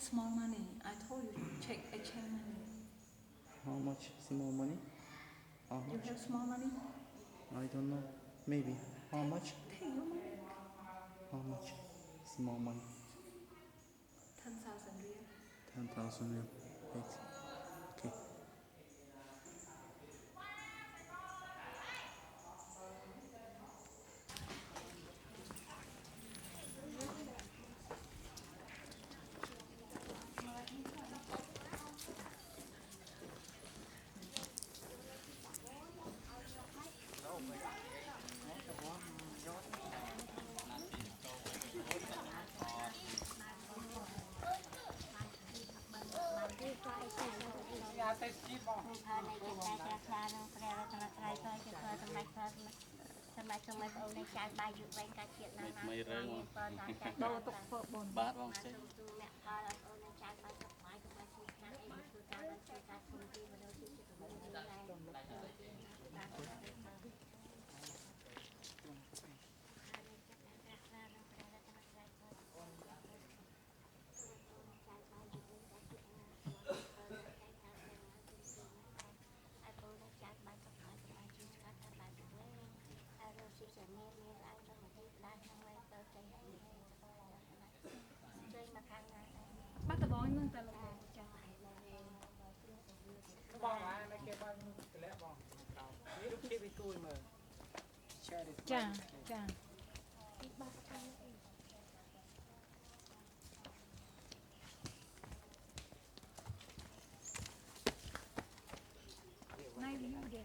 small money. I told you check exchange money. How much small money? How You much? have small money? I don't know. Maybe. How much? Take your money. How much? Small money. 10,000 real. 10,000 real. Wait. Okay. Bắt tờ bói nâng tờ lộc bò chào. Chà, chà. Nay đi kìa.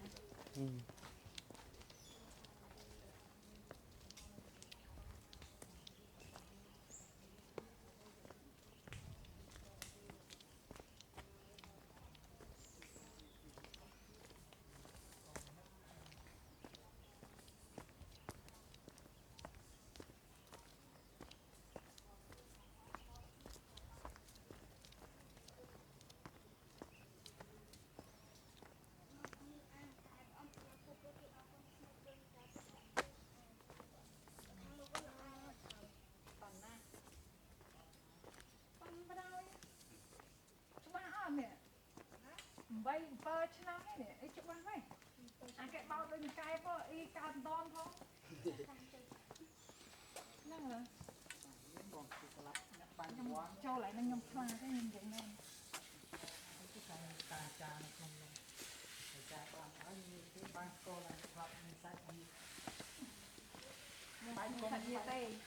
Vậy bơ chứ nào hết nè, ấy chụp bao vậy? Cái bao đôi cái bơ y cam đòn không? Năng hả? Cho lại nó nhông pha cái nhìn vậy nè. Thật như đây.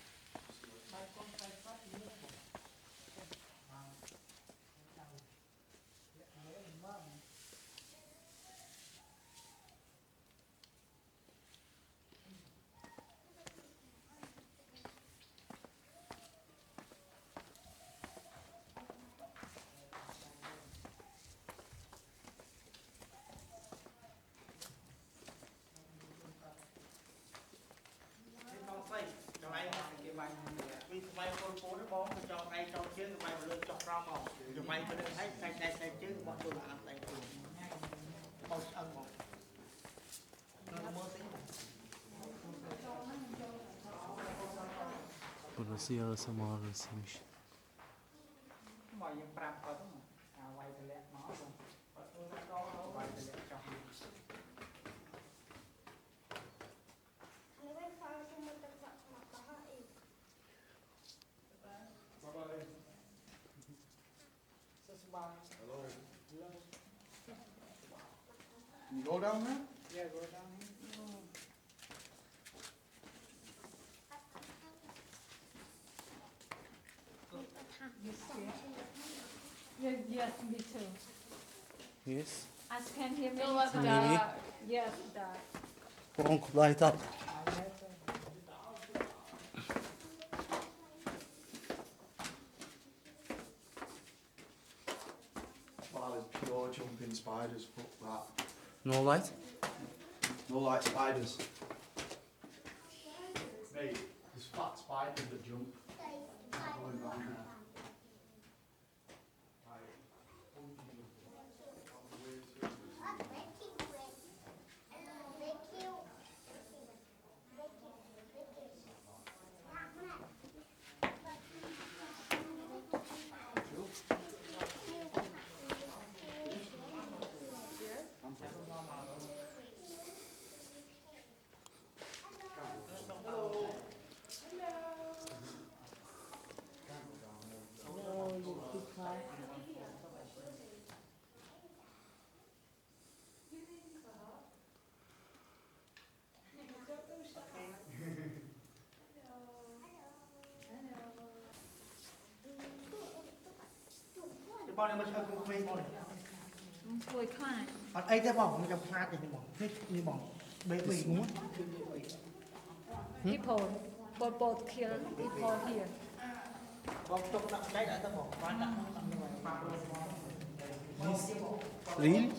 Burası yarasa mağarasıymış. You go down there? Yeah, go down here. Yes, me too. Yes. I spent here Many. many times. Yes, dark. Wrong, light up. Wow, there's pure jumping spiders, fuck that. No light? No like spiders. Mate, there's fat spiders that jump. Going down there. bao nhiêu mà chơi cũng quên bao nhiêu ពួយខ្លាច ấy thế bảo mình chọc phạt thì mình bảo thích như bảo bể bể muốn people both kill people here bảo chọc nặng cái đã ta bảo phạt nặng như vậy phạt rồi Really?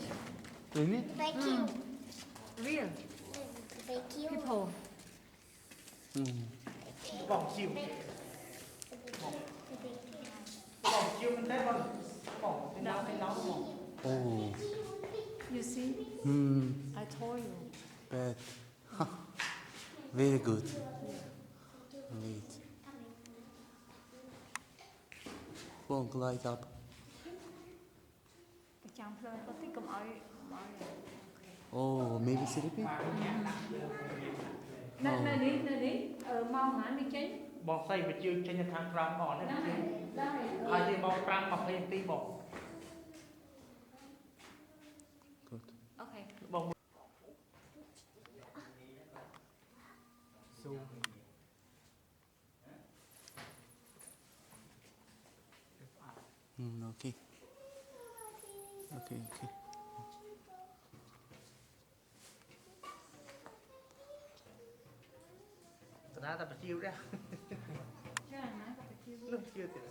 Really? Thank you. real Thank you. people bảo chịu bảo chịu mình thế bảo bảo cái nào bảo Oh. you see I told you Bad. Very good. Wait. Won't light up. ប្រចាំភ្លើងទៅតិចកុំឲ្យ Oh, maybe sleeping? នៅនេះម៉ោងណានេះចេញ បងស្អីវាជឿចេញទៅខាងក្រោមបងនេះ ដែរ ហើយយើងមក5 20នាទីបង Good. អូខេ បង Okay. Okay. ta phải chịu ra ចាណាក៏ទៅជឿ lúc chưa thì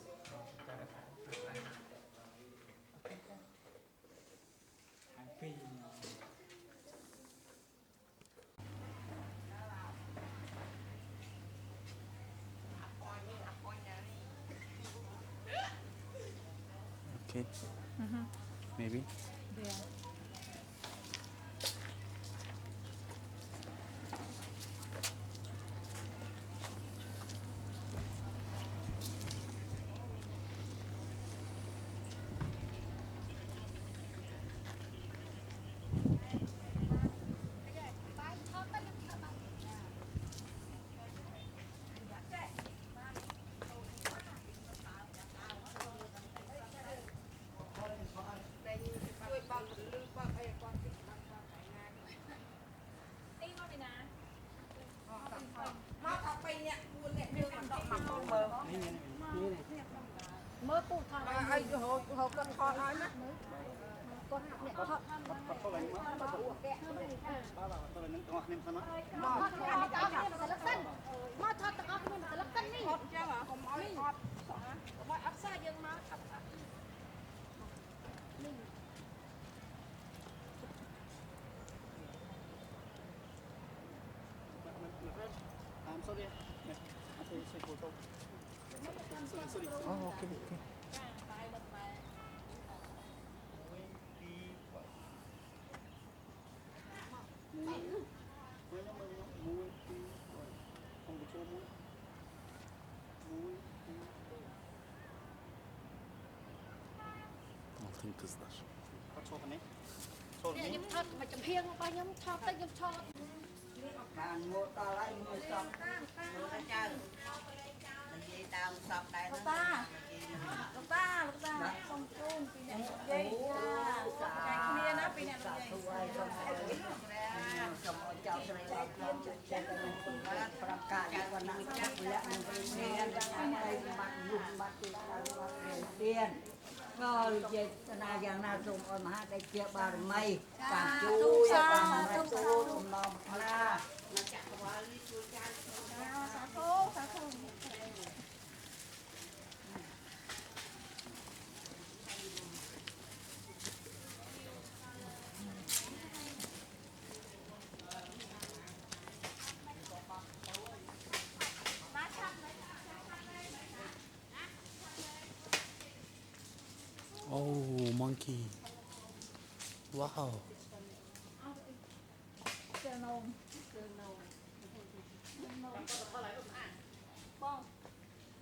Okay. Maybe. Yeah. Mới phụ thằng ai hồ cân con nói mắt con học mẹ con Oh, okay. Altın kızlar. ខ្ញុំថតមកចំហៀងរបស់ខ្ញុំថតទៅខ្ញុំថត បានមកតឡើយមួយសពមើលចៅនិយាយតាមសពដែរហ្នឹងលោកតាសុំជូនពីអ្នកនិយាយចាគ្នាណាពីអ្នកនិយាយសុំឲ្យសុំឲ្យចៅស្រីដែរខ្ញុំចេះតែនឹងប្រកាសវណ្ណៈចាស់លាក់នឹងព្រៀនហើយបាត់យុបបាត់ទីដល់បាត់ទៀនក៏ជាណាយ៉ាងណាសូមឲ្យមហាដេចជាបារមីតាមជួយបានមកទូលអំណរខ្លា Oh, monkey. Wow.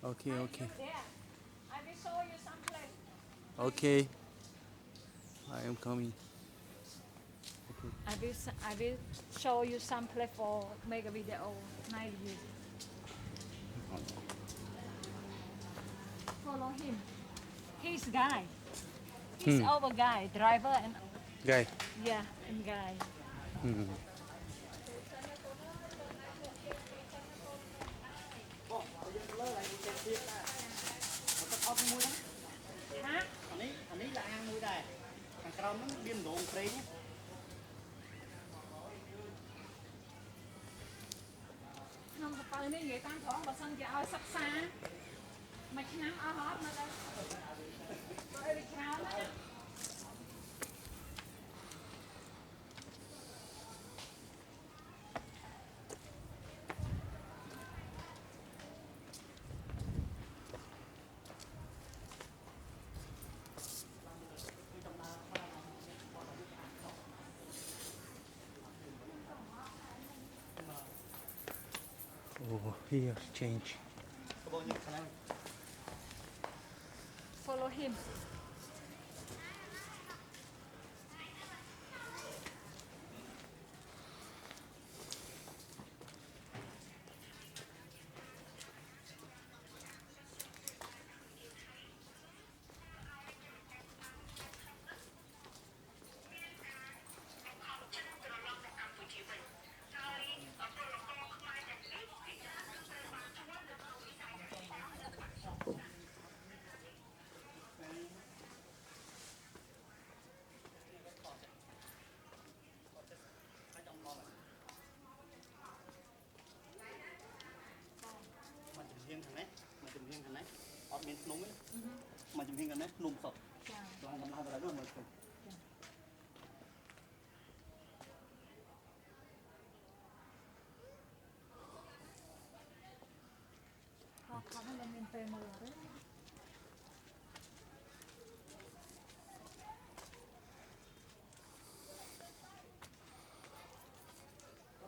Okay. Yeah. I will show you some place. Okay. I am coming. I will show you some place for make a video. Nice view. Follow him. He's guy. He's our guy, driver and Guy. yeah, and guy. Hả? នេះlà ănមួយដែរខាងក្រោមហ្នឹងមានដងប្រេង ក្នុងកប៉ៅនេះនិយាយតាមត្រង់បើសិនជាឲ្យសិក្សាមួយឆ្នាំអស់ហត់នៅដល់បើឲ្យច្រើនណា Oh, here change. follow him mà chụp hình cái này nôm sọt làm cái đấy rồi mà chụp ខំឲ្យមានពេលមើលទេ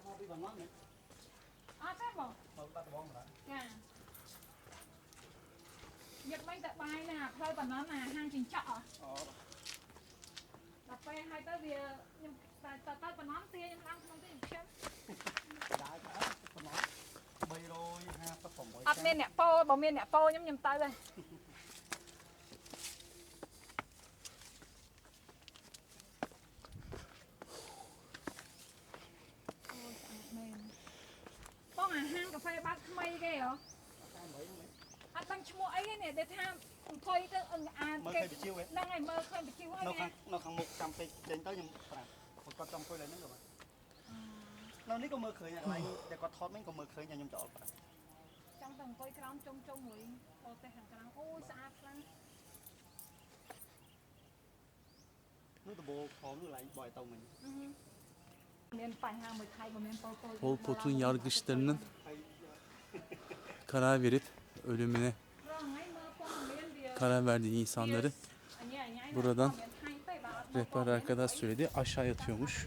nó bị bắn mất này អត់ទេបង nó bắt bóng rồi ចាយកមិនតែបាយណាផ្លូវបណ្ណណាហាងចិញ្ចក់ដល់ពេលឲ្យទៅវាខ្ញុំតែទៅបណ្ណទាខ្ញុំឡើងក្នុងទីខ្ញុំ đá cả nó bay rồi ha phát phẩm អត់មានអ្នកពោបើមានអ្នកពោខ្ញុំទៅដែរ បងអាហាងកាហ្វេបាត់ថ្មីគេហ៎អត់ដឹងឈ្មោះអីទេនេះតែថាអង្គុយទៅអានគេហ្នឹងហើយមើលឃើញបញ្ជីវហើយនៅខាងមុខចាំពេកចេញទៅខ្ញុំប្រាប់គាត់ចង់អង្គុយលើហ្នឹងទៅនៅនេះក៏មើលឃើញកន្លែងតែគាត់ថតមិនក៏មើលឃើញខ្ញុំចូលប្រាប់ ចង់ទៅអង្គុយក្រោមចុំមួយអូទេខាងក្រៅអូយស្អាតខ្លាំង នោះដបោខំនោះឡើងបយទៅមិញ មានបញ្ហាមួយថៃបើមានពោពោ Pol Pot'un yargıçlarının karar verip ölümüne karar verdiği insanları buradan rehber arkadaş söyledi. Aşağı yatıyormuş.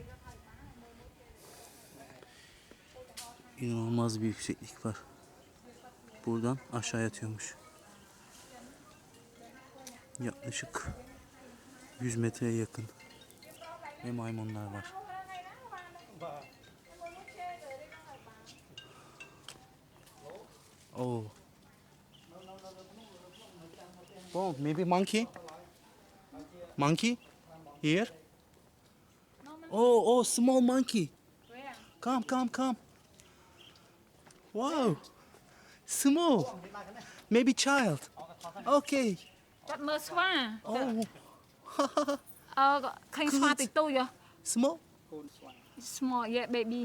İnanılmaz bir yükseklik var. Buradan aşağı yatıyormuş. Yaklaşık 100 metreye yakın. Ve maymunlar var. Oh. Oh, maybe monkey? Monkey? Here? Oh, small monkey. Come. Wow. Small. Maybe child. Okay. គាត់មើលស្វា Oh. អឺឃើញស្វាតិចតួច Small? កូនស្វា small yeah baby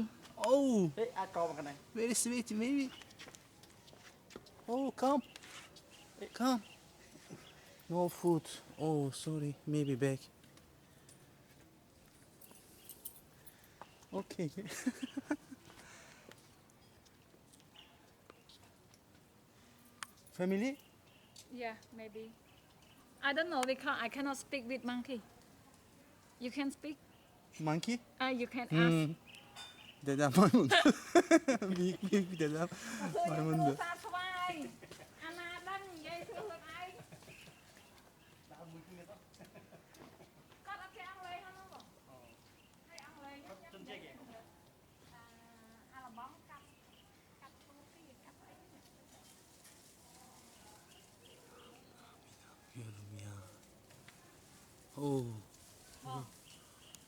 Oh. ហេអាចកមកកណ្នេះ Very sweet, maybe. Oh, come. No food. Oh, sorry. Maybe back. Okay. Family? yeah maybe I don't know because I cannot speak with monkey you can speak Monkey? you can ask Dedem maymun. büyük bir dedem maymundu. សាស្វាយអាណាដឹងនិយាយធ្វើខ្លួនឯងគាត់អត់ចេះអង់គ្លេសហ្នឹងបងហើយអង់គ្លេសខ្ញុំ ជនជាតិគេ អាឡបងកាត់ទូទីកាត់អី Diyorum ya. Oh.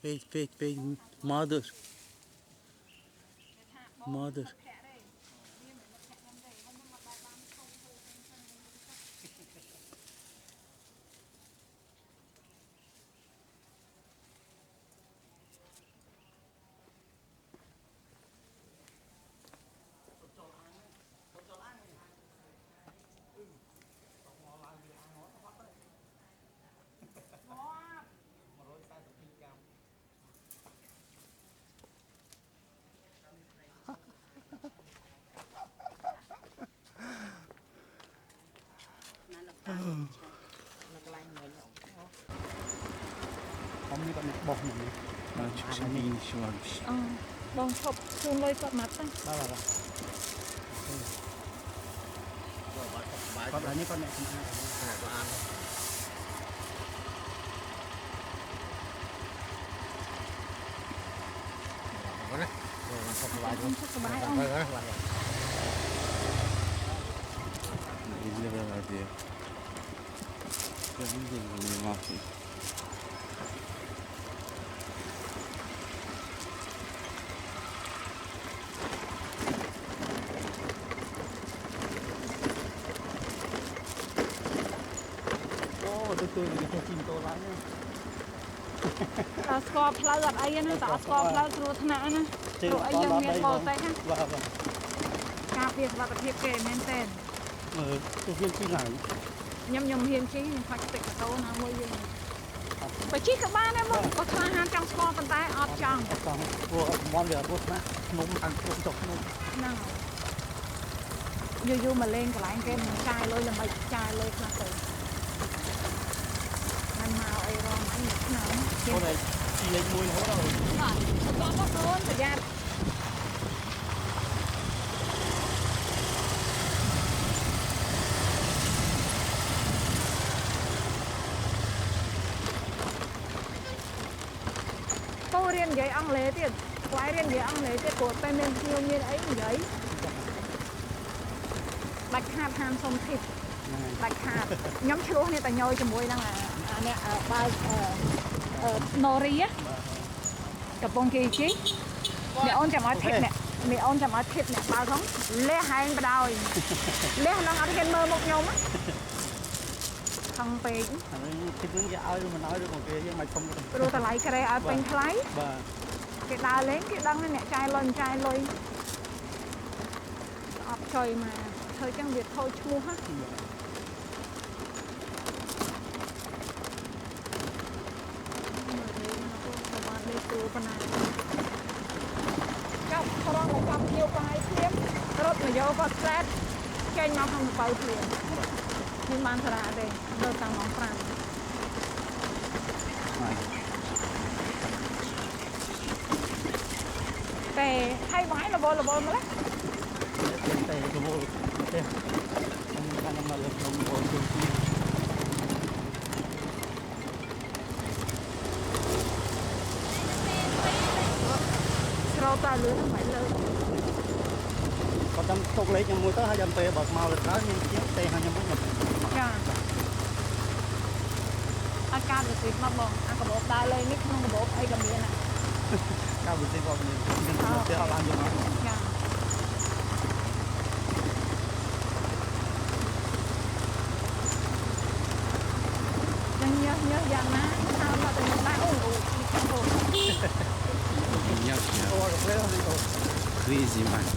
Wait. Mother. ថាបង Mother. ភ័ក្រទេវាមិនភ័ក្រខ្ញុំទេខ្ញុំមកដល់បានធំធូរវិញ នេះគាត់បោះខ្ញុំនេះ Çiçeğin işi varmış. បងឈប់ជូនលុយគាត់មកទៅ បាទបាទគាត់នេះគាត់អ្នកសម្អាត 50 lira ver diye. Benim de bunu mahvettim. ទៅជួយទៅជីមតូឡើង ដល់ស្គាល់ផ្លូវអត់អីណាតែអត់ស្គាល់ផ្លូវគ្រោះថ្នាក់ណាព្រោះអីយើងមានបរទេសណា បាទបាទ ការពារសុវត្ថិភាពគេមែនទេ មើលទៅហ៊ានជីឡើង ខ្ញុំហ៊ានជិះខ្ញុំខ្លាចទឹកម៉ូតូណាមួយយើងបើជិះក៏បានដែរមកក៏ខ្លាចហានចង់ស្គាល់ប៉ុន្តែអត់ចង់ អត់ចង់ព្រោះមន់វារត់ណាខ្ញុំខាងខ្ញុំចុះខ្ញុំ ហ្នឹងយូរមកលេងកន្លែងគេមិនចាយលុយដើម្បីចាយលុយខ្លះទៅមិនមកអីរងអីមួយឆ្នាំ ខ្លួនឯងជីលេខ1រហូតដល់ បាទគាត់មកខ្លួនប្រយ័ត្នកូនរៀននិយាយអង់គ្លេសទៀតខ្លាយរៀននិយាយអង់គ្លេសទៀតព្រោះតែមានភ្ញៀវមានអីនិយាយដាច់ខាតហានសុំធីបដាច់ខាតខ្ញុំឆ្លោះនេះតែញយជាមួយនឹងអាអ្នកបើកណូរីកំពុងគេជីអ្នកអូនចាំឲ្យធីបអ្នកអូនចាំឲ្យធីបអ្នកបើកហ្នឹងលះហែងបដ ாய் លះនឹងអត់ហ៊ានមើលមុខខ្ញុំខំពេក ហើយគិតនឹងគេឲ្យឬមិនឲ្យឬមកគេយើងមិនធំ ព្រោះតម្លៃក្រែឲ្យពេញថ្លៃ បាទ គេដើរលេងគេដឹងអ្នកចាយលុយមិនចាយលុយអត់ចុយមកធ្វើចឹងវាខូចឈ្មោះហ្នឹងបានលេខទូប៉ុណ្ណាចាប់ប្រងចាប់ភៀវបាយភ្លាមរត់មកយកគាត់ស្រែតចេញមកក្នុងកប៉ៅភ្លាមមិនបានសារៈទេលើតាំងម៉ោង5តែហើយបាយលវលម្លេះ តែទៅមកទេខ្ញុំខាងមកលើខ្ញុំបងជួយ ស្រោតតែលឿនមិនលើ គាត់តាមទុកលេខខ្ញុំមួយទៅហើយចាំពេលបើមកលើក្រោយមានជាទេហើយខ្ញុំវិញ ចាអាការវិទ្យាមកបងអាកាបូបដើរលេងនេះក្នុងកាបូបអីក៏មានដែរ កាវិទ្យាគាត់មានទៅអត់បានយកមក ចាញ៉ាំយ៉ាងណាតាមមកទៅដែរអូ Manyak ya. Crazy Crazy man.